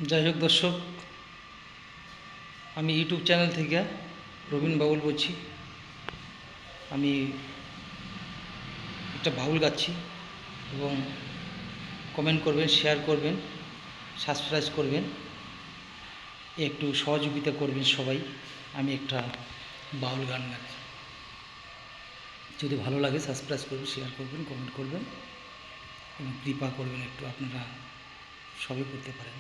যাই হোক দর্শক, আমি ইউটিউব চ্যানেল থেকে রবীন বাউল বলছি। আমি একটা বাউল গাচ্ছি এবং কমেন্ট করবেন, শেয়ার করবেন, সাবস্ক্রাইব করবেন, একটু সহযোগিতা করবেন সবাই। আমি একটা বাউল গান গাচ্ছি, যদি ভালো লাগে সাবস্ক্রাইব করবেন, শেয়ার করবেন, কমেন্ট করবেন এবং কৃপা করবেন, একটু আপনারা সবই করতে পারেন।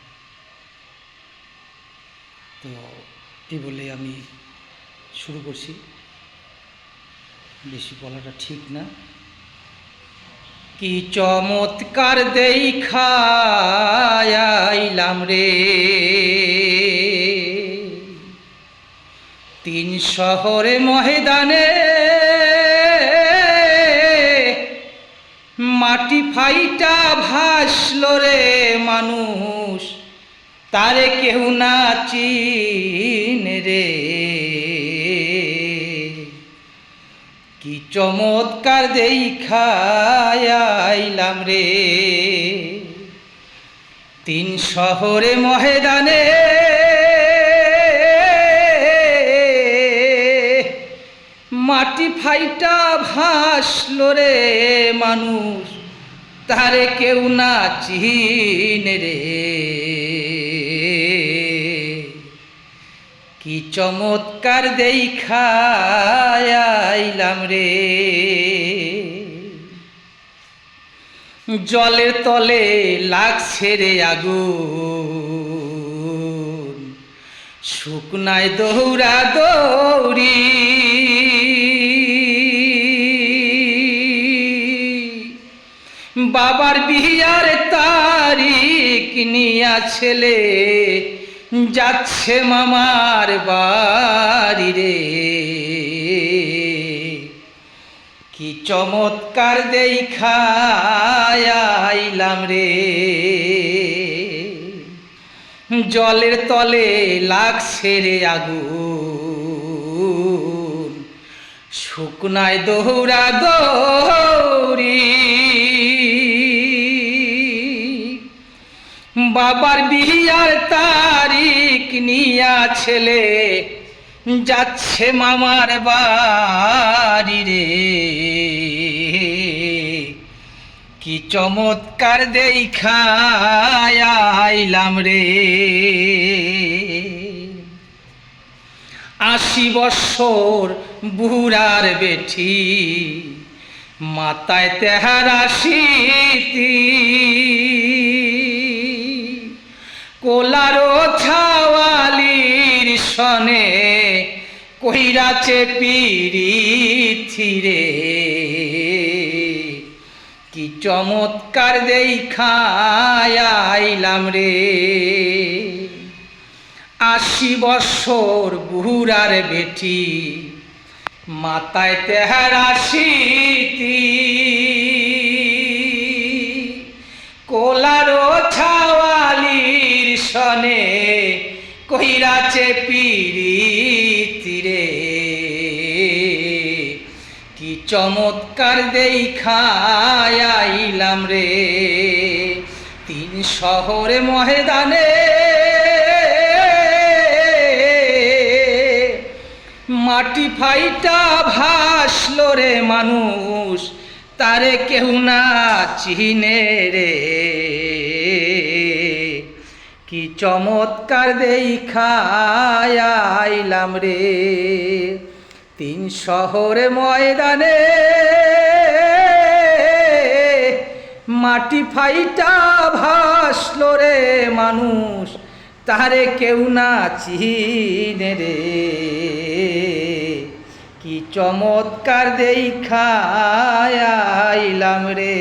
তো এই বলে আমি শুরু করছি, বেশি বলাটা ঠিক না। কি চমৎকার দেখাইলাম রে, তিন শহরে ময়দানে মাটি ফাইটা ভাসল রে মানুষ, তারে কেউ না চিনে রে। কি চমৎকার দেখাইলাম রে, তিন শহরে ময়দানে মাটি ফাইটা ভাসল রে মানুষ, তারে কেউ না চিনে রে। কি চমৎকার দেখাইলাম রে, জলের তলে লাগছে রে আগুন, শুকনায় দৌড়া দৌড়ি, বাবার বিয়ার তারিখ নিয়া ছেলে যাচ্ছে মামার বাড়ি রে। কি চমৎকার দেখাইলাম রে, জলের তলে লাগছে রে আগুন, শুকনায় দৌড়া দৌড়ি, বাবার বিয়ার তারিখ নিয়া ছেলে যাচ্ছে মামার বাড়ি রে। কি চমৎকার দেখাইলাম রে, ৮০ বৎসর বুড়ার বেঠি, মাথায় তেহারা স্মৃতি, কোলারো ছাওয়ালির সনে কইরাছে পিরিথি রে। কি চমৎকার দেখাইলাম রে, ৮০ বৎসর বুড়ার বেটি, মাথায় তেহারা স্মৃতি, কোলারো ছাওয়ালির সনে কইরাছে পিরিতি রে। কি চমৎকার দেখাইলাম রে, তিন শহরে ময়দানে মাটি ফাইটা ভাসল রে মানুষ, তারে কেউ না চিনে রে। কি চমৎকার দেখাইলাম রে, তিন শহরে ময়দানে মাটি ফাইটা ভাসল রে মানুষ, তারে কেউ না চিনে রে। কি চমৎকার দেখাইলাম রে।